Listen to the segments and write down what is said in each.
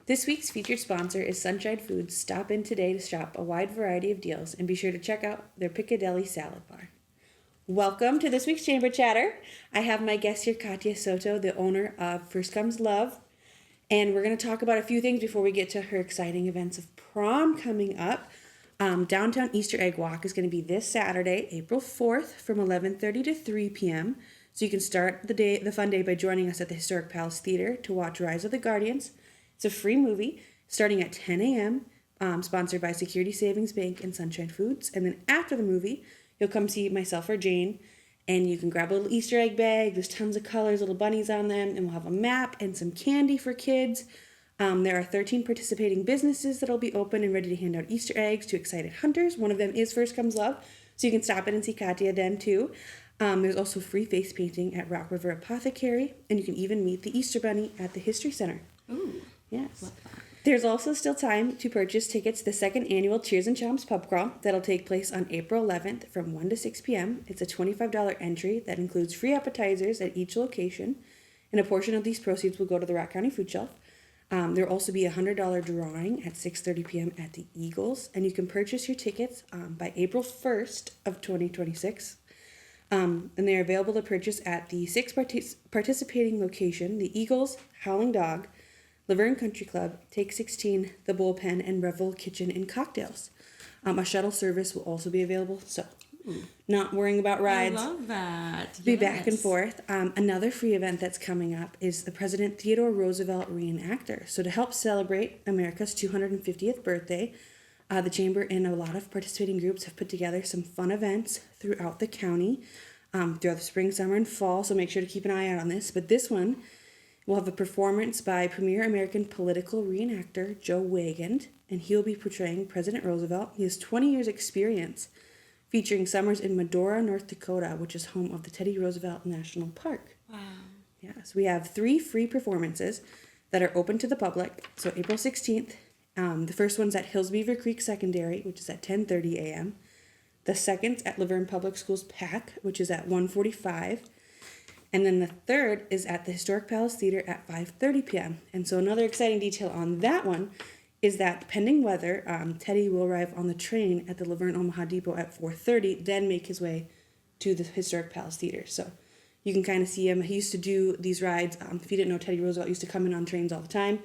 This week's featured sponsor is Sunshine Foods. Stop in today to shop a wide variety of deals and be sure to check out their Piccadilly Salad Bar. Welcome to this week's Chamber Chatter. I have my guest here, Katia Soto, the owner of First Comes Love. And we're going to talk about a few things before we get to her exciting events of prom coming up. Downtown Easter Egg Walk is going to be this Saturday, April 4th from 11:30 to 3 p.m. So you can start the fun day by joining us at the Historic Palace Theater to watch Rise of the Guardians. It's a free movie starting at 10 a.m., sponsored by Security Savings Bank and Sunshine Foods. And then after the movie, you'll come see myself or Jane, and you can grab a little Easter egg bag. There's tons of colors, little bunnies on them, and we'll have a map and some candy for kids. There are 13 participating businesses that'll be open and ready to hand out Easter eggs to excited hunters. One of them is First Comes Love, so you can stop in and see Katia then too. There's also free face painting at Rock River Apothecary, and you can even meet the Easter Bunny at the History Center. Ooh. Yes. There's also still time to purchase tickets to the second annual Cheers and Chomps Pub Crawl that'll take place on April 11th from 1 to 6 p.m. It's a $25 entry that includes free appetizers at each location, and a portion of these proceeds will go to the Rock County Food Shelf. There will also be a $100 drawing at 6:30 p.m. at the Eagles, and you can purchase your tickets by April 1st of 2026. And they're available to purchase at the 6 participating location, the Eagles, Howling Dog, Laverne Country Club, Take 16, The Bullpen, and Revel Kitchen and Cocktails. A shuttle service will also be available, so not worrying about rides. I love that. Be back and forth. Another free event that's coming up is the President Theodore Roosevelt Reenactor. So to help celebrate America's 250th birthday, the Chamber and a lot of participating groups have put together some fun events throughout the county, throughout the spring, summer, and fall, so make sure to keep an eye out on this. But this one, we'll have a performance by premier American political reenactor Joe Wagand, and he'll be portraying President Roosevelt. He has 20 years experience, featuring summers in Medora, North Dakota, which is home of the Teddy Roosevelt National Park. Wow. Yes, we have 3 free performances that are open to the public. So April 16th, the first one's at Hills Beaver Creek Secondary, which is at 10:30 a.m. The second's at Laverne Public Schools PAC, which is at 1:45. And then the third is at the Historic Palace Theater at 5:30 p.m. And so another exciting detail on that one is that pending weather, Teddy will arrive on the train at the Laverne Omaha Depot at 4:30, then make his way to the Historic Palace Theater. So you can kind of see him. He used to do these rides. If you didn't know, Teddy Roosevelt used to come in on trains all the time.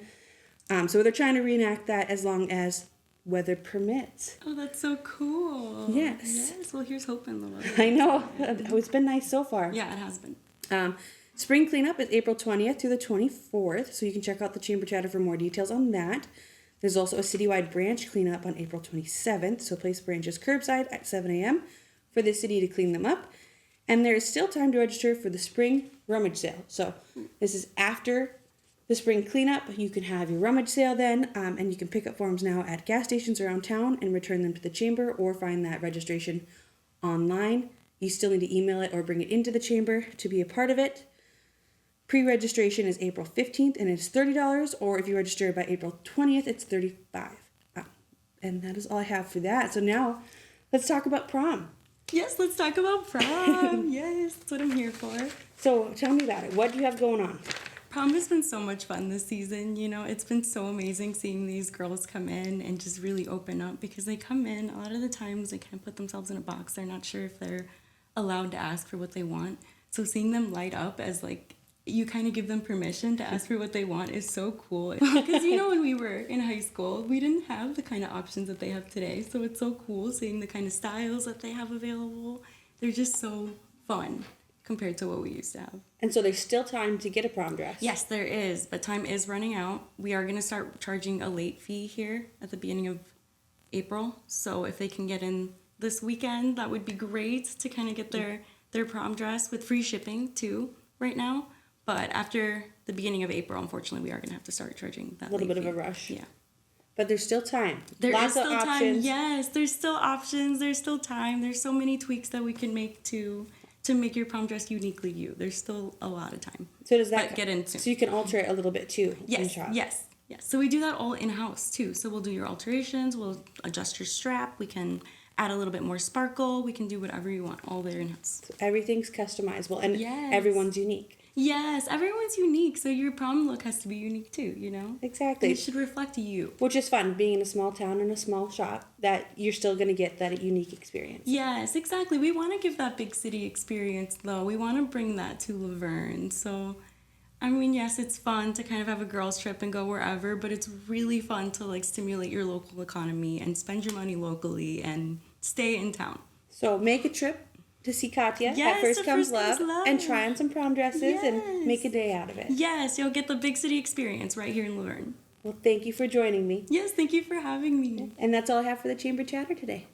So they're trying to reenact that as long as weather permits. Oh, that's so cool. Yes. Yes. Well, here's hoping the weather. I know. It's been nice so far. Yeah, it has been. Spring cleanup is April 20th through the 24th, so you can check out the Chamber Chatter for more details on that. There's also a citywide branch cleanup on April 27th, so place branches curbside at 7 a.m. for the city to clean them up. And there is still time to register for the spring rummage sale. So this is after the spring cleanup. You can have your rummage sale then, and you can pick up forms now at gas stations around town and return them to the Chamber or find that registration online. You still need to email it or bring it into the Chamber to be a part of it. Pre-registration is April 15th and it's $30, or if you register by April 20th, it's $35. And that is all I have for that. So now, let's talk about prom. Yes, let's talk about prom. Yes, that's what I'm here for. So tell me about it. What do you have going on? Prom has been so much fun this season. You know, it's been so amazing seeing these girls come in and just really open up, because they come in, a lot of the times they can't put themselves in a box. They're not sure if they're allowed to ask for what they want. So seeing them light up as like, you kind of give them permission to ask for what they want is so cool. Because, you know, when we were in high school, we didn't have the kind of options that they have today. So it's so cool seeing the kind of styles that they have available. They're just so fun compared to what we used to have. And so there's still time to get a prom dress. Yes, there is, but time is running out. We are going to start charging a late fee here at the beginning of April. So if they can get in this weekend, that would be great to kind of get their prom dress with free shipping too right now. But after the beginning of April, unfortunately, we are going to have to start charging that a little bit fee. of a rush. Yeah. But there's still time. There Lots is still of time. options. Yes, there's still options. There's still time. There's so many tweaks that we can make to make your prom dress uniquely you. There's still a lot of time. So does that get into? So you can alter it a little bit too. In Yes, shop. yes. So we do that all in-house too. So we'll do your alterations. We'll adjust your strap. We can add a little bit more sparkle. We can do whatever you want all there in-house. So everything's customizable and Yes. everyone's unique. Yes, everyone's unique, so your prom look has to be unique too, you know? Exactly. And it should reflect you. Which is fun, being in a small town and a small shop, that you're still going to get that unique experience. Yes, exactly. We want to give that big city experience, though. We want to bring that to Laverne. So, I mean, yes, it's fun to kind of have a girls' trip and go wherever, but it's really fun to like stimulate your local economy and spend your money locally and stay in town. So make a trip to see Katia Yes, at First to Comes First Comes Love, Love. and try on some prom dresses and Yes. make a day out of it. Yes, you'll get the big city experience right here in Laverne. Well, thank you for joining me. Yes, thank you for having me. And that's all I have for the Chamber Chatter today.